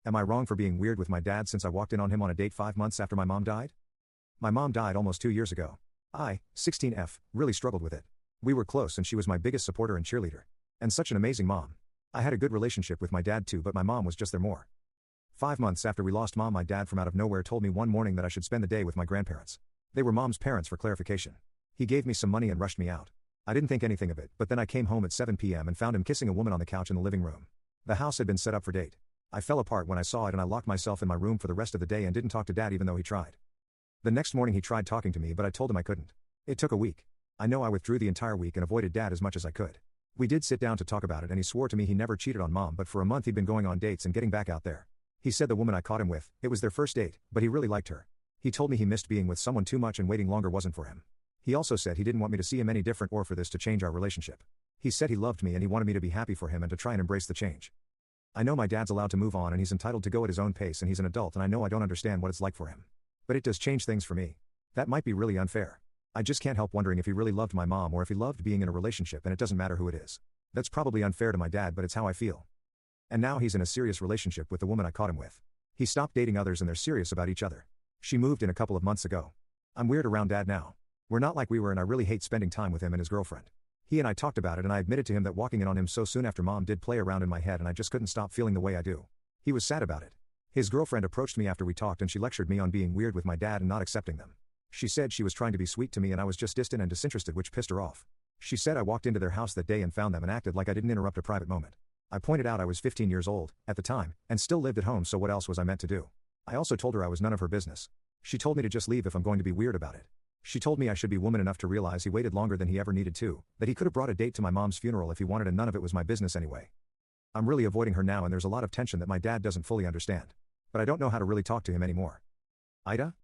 Am I wrong for being weird with my dad since I walked in on him on a date 5 months after my mom died? My mom died almost 2 years ago. I, 16F, really struggled with it. We were close and she was my biggest supporter and cheerleader. And such an amazing mom. I had a good relationship with my dad too, but my mom was just there more. 5 months after we lost mom, my dad from out of nowhere told me one morning that I should spend the day with my grandparents. They were mom's parents for clarification. He gave me some money and rushed me out. I didn't think anything of it, but then I came home at 7 p.m. and found him kissing a woman on the couch in the living room. The house had been set up for date. I fell apart when I saw it and I locked myself in my room for the rest of the day and didn't talk to dad even though he tried. The next morning he tried talking to me, but I told him I couldn't. It took a week. I know I withdrew the entire week and avoided dad as much as I could. We did sit down to talk about it and he swore to me he never cheated on mom, but for a month he'd been going on dates and getting back out there. He said the woman I caught him with, it was their first date, but he really liked her. He told me he missed being with someone too much and waiting longer wasn't for him. He also said he didn't want me to see him any different or for this to change our relationship. He said he loved me and he wanted me to be happy for him and to try and embrace the change. I know my dad's allowed to move on and he's entitled to go at his own pace and he's an adult and I know I don't understand what it's like for him. But it does change things for me. That might be really unfair. I just can't help wondering if he really loved my mom or if he loved being in a relationship and it doesn't matter who it is. That's probably unfair to my dad, but it's how I feel. And now he's in a serious relationship with the woman I caught him with. He stopped dating others and they're serious about each other. She moved in a couple of months ago. I'm weird around dad now. We're not like we were and I really hate spending time with him and his girlfriend. He and I talked about it and I admitted to him that walking in on him so soon after mom did play around in my head and I just couldn't stop feeling the way I do. He was sad about it. His girlfriend approached me after we talked and she lectured me on being weird with my dad and not accepting them. She said she was trying to be sweet to me and I was just distant and disinterested, which pissed her off. She said I walked into their house that day and found them and acted like I didn't interrupt a private moment. I pointed out I was 15 years old, at the time, and still lived at home, so what else was I meant to do? I also told her I was none of her business. She told me to just leave if I'm going to be weird about it. She told me I should be woman enough to realize he waited longer than he ever needed to, that he could have brought a date to my mom's funeral if he wanted and none of it was my business anyway. I'm really avoiding her now and there's a lot of tension that my dad doesn't fully understand. But I don't know how to really talk to him anymore. AITA?